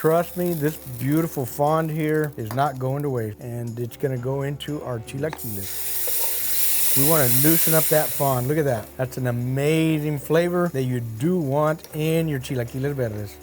Trust me, this beautiful fond here is not going to waste, and it's gonna go into our chilaquiles. We wanna loosen up that fond. Look at that. That's an amazing flavor that you do want in your chilaquiles verdes.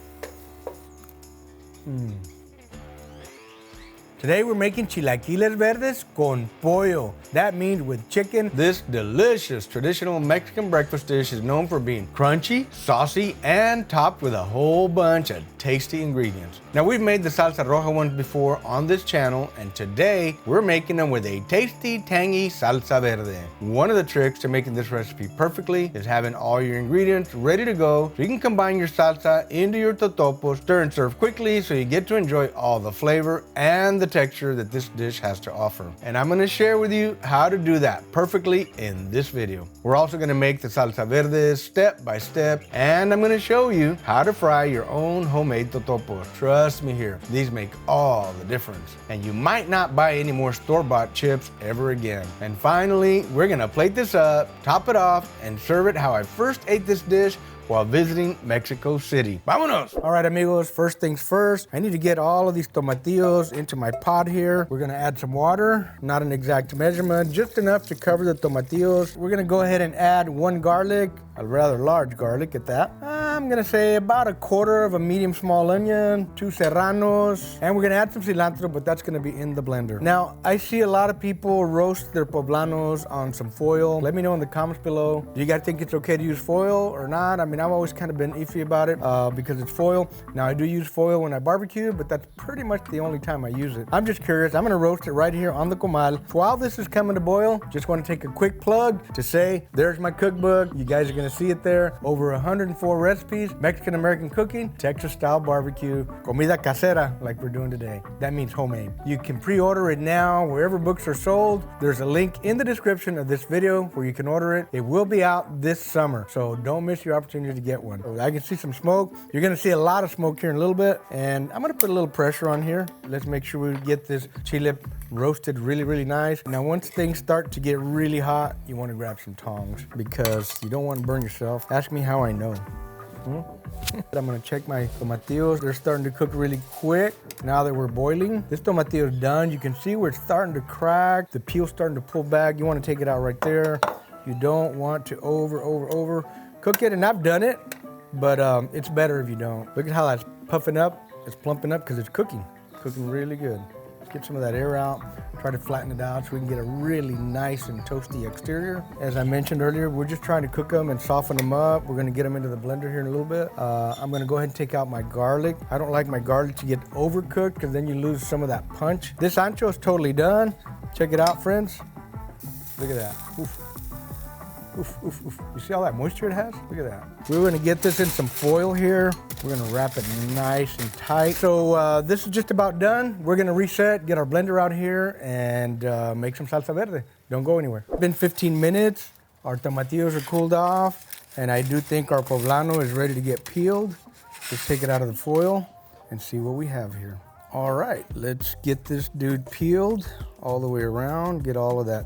Today we're making chilaquiles verdes con pollo. That means with chicken. This delicious traditional Mexican breakfast dish is known for being crunchy, saucy, and topped with a whole bunch of tasty ingredients. Now we've made the salsa roja ones before on this channel, and today we're making them with a tasty, tangy salsa verde. One of the tricks to making this recipe perfectly is having all your ingredients ready to go so you can combine your salsa into your totopos, stir and serve quickly so you get to enjoy all the flavor and the texture that this dish has to offer. And I'm gonna share with you how to do that perfectly in this video. We're also gonna make the salsa verdes step by step, and I'm gonna show you how to fry your own homemade totopos. Trust me here, these make all the difference. And you might not buy any more store-bought chips ever again. And finally, we're gonna plate this up, top it off, and serve it how I first ate this dish while visiting Mexico City. Vámonos! All right, amigos, first things first, I need to get all of these tomatillos into my pot here. We're gonna add some water, not an exact measurement, just enough to cover the tomatillos. We're gonna go ahead and add 1 garlic, a rather large garlic at that. I'm gonna say about 1/4 of a medium small onion, 2 serranos, and we're gonna add some cilantro, but that's gonna be in the blender. Now, I see a lot of people roast their poblanos on some foil. Let me know in the comments below. Do you guys think it's okay to use foil or not? I mean, I've always kind of been iffy about it because it's foil. Now, I do use foil when I barbecue, but that's pretty much the only time I use it. I'm just curious. I'm gonna roast it right here on the comal. So while this is coming to boil, just wanna take a quick plug to say, there's my cookbook. You guys are gonna see it there. Over 104 recipes, Mexican-American cooking, Texas-style barbecue, comida casera, like we're doing today. That means homemade. You can pre-order it now wherever books are sold. There's a link in the description of this video where you can order it. It will be out this summer, so don't miss your opportunity to get one. I can see some smoke. You're gonna see a lot of smoke here in a little bit, and I'm gonna put a little pressure on here. Let's make sure we get this chile roasted really, really nice. Now, once things start to get really hot, you wanna grab some tongs because you don't wanna burn yourself. Ask me how I know. I'm gonna check my tomatillos. They're starting to cook really quick now that we're boiling. This tomatillo is done. You can see where it's starting to crack. The peel's starting to pull back. You wanna take it out right there. You don't want to over cook it, and I've done it, but it's better if you don't. Look at how that's puffing up. It's plumping up because it's cooking really good. Let's get some of that air out. Try to flatten it out so we can get a really nice and toasty exterior. As I mentioned earlier, we're just trying to cook them and soften them up. We're gonna get them into the blender here in a little bit. I'm gonna go ahead and take out my garlic. I don't like my garlic to get overcooked because then you lose some of that punch. This ancho is totally done. Check it out, friends. Look at that. Oof. Oof, oof, oof. You see all that moisture it has? Look at that. We're gonna get this in some foil here. We're gonna wrap it nice and tight. So this is just about done. We're gonna reset, get our blender out here, and make some salsa verde. Don't go anywhere. It's been 15 minutes. Our tomatillos are cooled off, and I do think our poblano is ready to get peeled. Let's take it out of the foil and see what we have here. All right, let's get this dude peeled all the way around, get all of that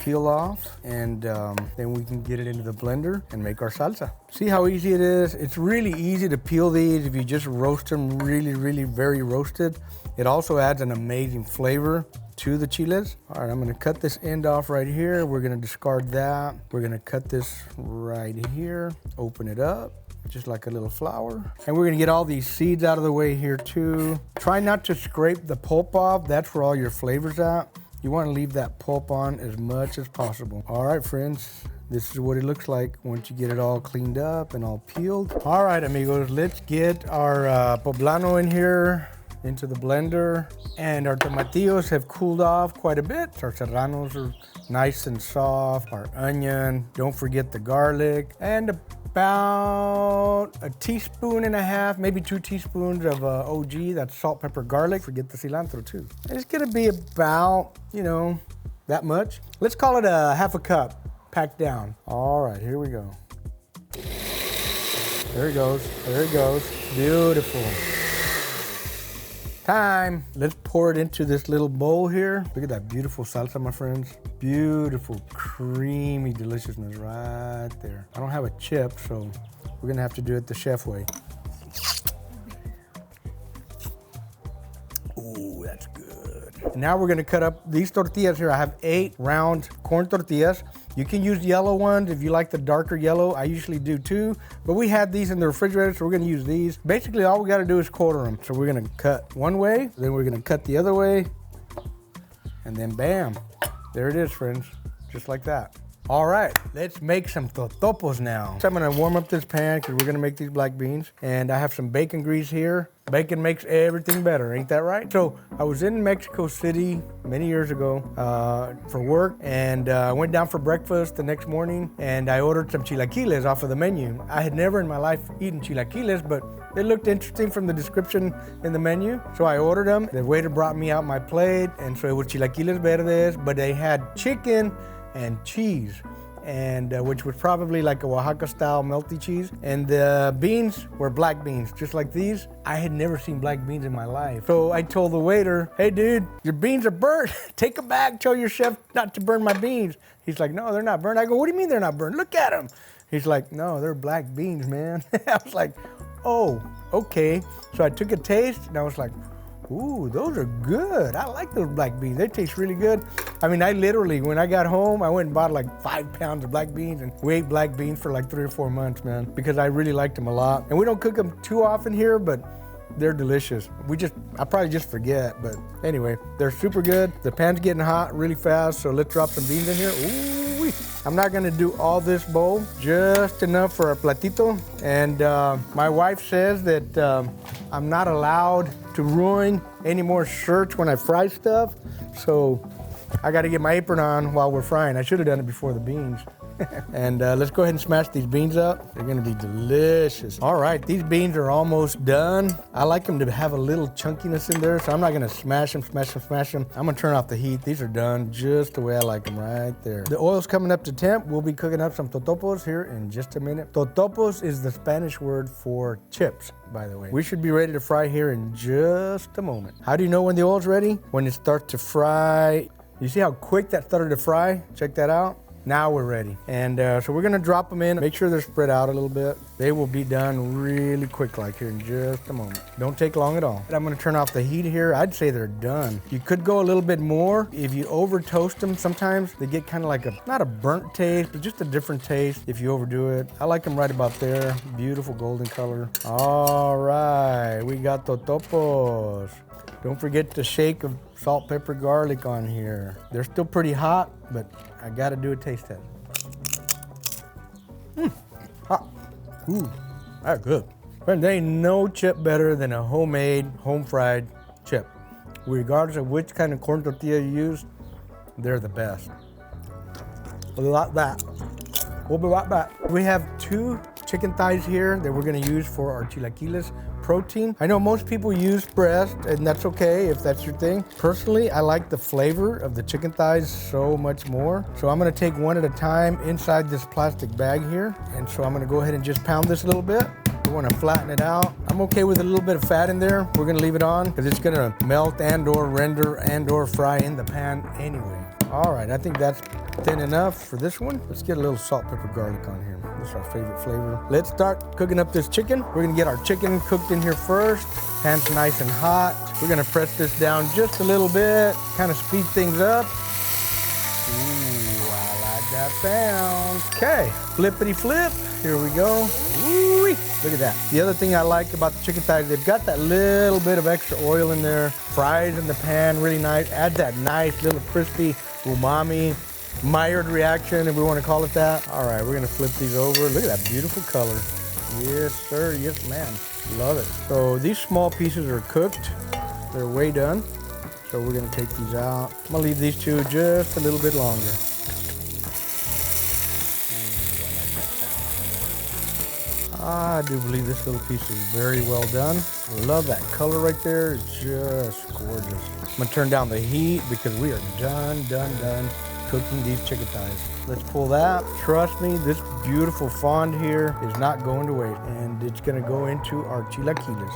peel off, and then we can get it into the blender and make our salsa. See how easy it is? It's really easy to peel these if you just roast them really very roasted. It also adds an amazing flavor to the chiles. All right, I'm gonna cut this end off right here. We're gonna discard that. We're gonna cut this right here, open it up, just like a little flower. And we're gonna get all these seeds out of the way here too. Try not to scrape the pulp off. That's where all your flavor's at. You wanna leave that pulp on as much as possible. All right, friends, this is what it looks like once you get it all cleaned up and all peeled. All right, amigos, let's get our poblano in here, into the blender. And our tomatillos have cooled off quite a bit. Our serranos are nice and soft. Our onion, don't forget the garlic. And about 1.5 teaspoons, maybe 2 teaspoons of OG, that's salt, pepper, garlic. Forget the cilantro too. It's gonna be about, that much. Let's call it a 1/2 cup, packed down. All right, here we go. There it goes, there it goes. Beautiful. Time. Let's pour it into this little bowl here. Look at that beautiful salsa, my friends. Beautiful, creamy deliciousness right there. I don't have a chip, so we're gonna have to do it the chef way. Ooh, that's good. And now we're gonna cut up these tortillas here. I have 8 round corn tortillas. You can use yellow ones if you like the darker yellow. I usually do too, but we had these in the refrigerator, so we're gonna use these. Basically, all we gotta do is quarter them. So we're gonna cut one way, then we're gonna cut the other way, and then bam. There it is, friends, just like that. All right, let's make some totopos now. So I'm gonna warm up this pan because we're gonna make these black beans. And I have some bacon grease here. Bacon makes everything better, ain't that right? So I was in Mexico City many years ago for work, and I went down for breakfast the next morning, and I ordered some chilaquiles off of the menu. I had never in my life eaten chilaquiles, but they looked interesting from the description in the menu. So I ordered them. The waiter brought me out my plate, and so it was Chilaquiles Verdes, but they had chicken and cheese, and which was probably like a Oaxaca style melty cheese. And the beans were black beans, just like these. I had never seen black beans in my life. So I told the waiter, hey dude, your beans are burnt. Take them back, tell your chef not to burn my beans. He's like, no, they're not burnt. I go, what do you mean they're not burnt? Look at them. He's like, no, they're black beans, man. I was like, oh, okay. So I took a taste and I was like, ooh, those are good. I like those black beans. They taste really good. I mean, I literally, when I got home, I went and bought like 5 pounds of black beans, and we ate black beans for like 3 or 4 months, man, because I really liked them a lot. And we don't cook them too often here, but they're delicious. I probably just forget, but anyway, they're super good. The pan's getting hot really fast, so let's drop some beans in here. Ooh-wee. I'm not gonna do all this bowl, just enough for a platito. And my wife says that I'm not allowed to ruin any more shirts when I fry stuff, so I gotta get my apron on while we're frying. I should have done it before the beans. And let's go ahead and smash these beans up. They're gonna be delicious. All right, these beans are almost done. I like them to have a little chunkiness in there, so I'm not gonna smash them. I'm gonna turn off the heat. These are done just the way I like them, right there. The oil's coming up to temp. We'll be cooking up some totopos here in just a minute. Totopos is the Spanish word for chips, by the way. We should be ready to fry here in just a moment. How do you know when the oil's ready? When it starts to fry. You see how quick that started to fry? Check that out. Now we're ready. And so we're gonna drop them in, make sure they're spread out a little bit. They will be done really quick, like here in just a moment. Don't take long at all. And I'm gonna turn off the heat here. I'd say they're done. You could go a little bit more. If you over toast them, sometimes they get kind of like not a burnt taste, but just a different taste if you overdo it. I like them right about there. Beautiful golden color. All right, we got totopos. Don't forget the shake of salt, pepper, garlic on here. They're still pretty hot, but I gotta do a taste test. Hot. Ooh, that's good. Friend, there ain't no chip better than a homemade, home-fried chip. Regardless of which kind of corn tortilla you use, they're the best. Like that. We'll be right back. We have 2 chicken thighs here that we're gonna use for our chilaquiles protein. I know most people use breast, and that's okay if that's your thing. Personally, I like the flavor of the chicken thighs so much more. So I'm gonna take one at a time inside this plastic bag here. And so I'm gonna go ahead and just pound this a little bit. We wanna flatten it out. I'm okay with a little bit of fat in there. We're gonna leave it on because it's gonna melt and or render and or fry in the pan anyway. All right, I think that's thin enough for this one. Let's get a little salt, pepper, garlic on here. This is our favorite flavor. Let's start cooking up this chicken. We're gonna get our chicken cooked in here first. Pan's nice and hot. We're gonna press this down just a little bit, kind of speed things up. Ooh, I like that sound. Okay, flippity flip. Here we go. Ooh-wee. Look at that. The other thing I like about the chicken thighs, they've got that little bit of extra oil in there. Fries in the pan, really nice. Add that nice little crispy umami, Maillard reaction, if we want to call it that. All right, we're gonna flip these over. Look at that beautiful color. Yes, sir, yes, ma'am. Love it. So these small pieces are cooked. They're way done. So we're gonna take these out. I'm gonna leave these 2 just a little bit longer. I do believe this little piece is very well done. Love that color right there. It's just gorgeous. I'm gonna turn down the heat because we are done cooking these chicken thighs. Let's pull that. Trust me, this beautiful fond here is not going to waste, and it's gonna go into our chilaquiles.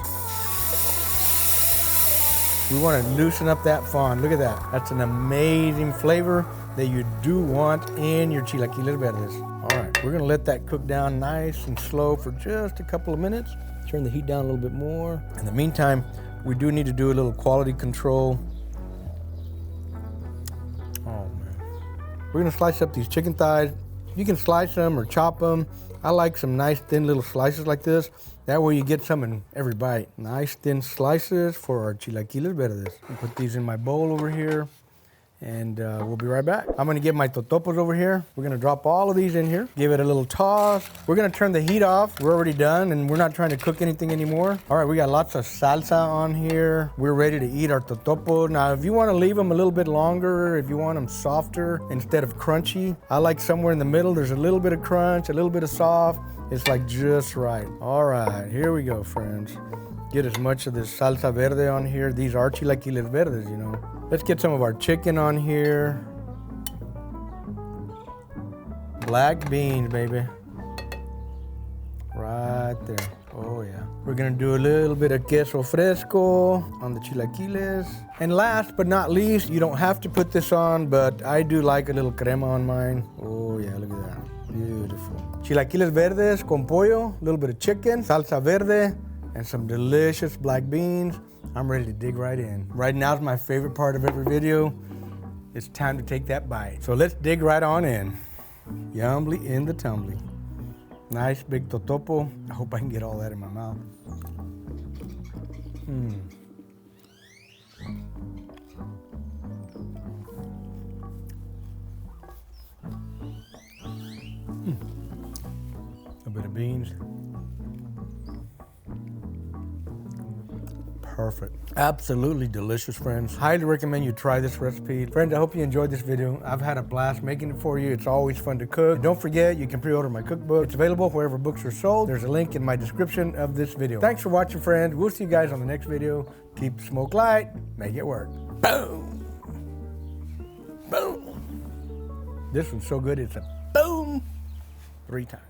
We wanna loosen up that fond. Look at that. That's an amazing flavor that you do want in your chilaquiles verdes. All right, we're gonna let that cook down nice and slow for just a couple of minutes. Turn the heat down a little bit more. In the meantime, we do need to do a little quality control. Oh man. We're gonna slice up these chicken thighs. You can slice them or chop them. I like some nice thin little slices like this. That way you get some in every bite. Nice thin slices for our chilaquiles verdes. I'll put these in my bowl over here, and we'll be right back. I'm gonna get my totopos over here. We're gonna drop all of these in here, give it a little toss. We're gonna turn the heat off. We're already done, and we're not trying to cook anything anymore. All right, we got lots of salsa on here. We're ready to eat our totopos. Now, if you wanna leave them a little bit longer, if you want them softer instead of crunchy, I like somewhere in the middle. There's a little bit of crunch, a little bit of soft. It's like just right. All right, here we go, friends. Get as much of this salsa verde on here. These are chilaquiles verdes, you know. Let's get some of our chicken on here. Black beans, baby. Right there. Oh yeah. We're gonna do a little bit of queso fresco on the chilaquiles. And last but not least, you don't have to put this on, but I do like a little crema on mine. Oh yeah, look at that. Beautiful. Chilaquiles verdes con pollo, a little bit of chicken, salsa verde, and some delicious black beans. I'm ready to dig right in. Right now is my favorite part of every video. It's time to take that bite. So let's dig right on in. Yumbly in the tumbly. Nice big totopo. I hope I can get all that in my mouth. A bit of beans. Perfect. Absolutely delicious, friends. Highly recommend you try this recipe. Friends, I hope you enjoyed this video. I've had a blast making it for you. It's always fun to cook. And don't forget, you can pre-order my cookbook. It's available wherever books are sold. There's a link in my description of this video. Thanks for watching, friends. We'll see you guys on the next video. Keep the smoke light. Make it work. Boom. Boom. This one's so good, it's a boom 3 times.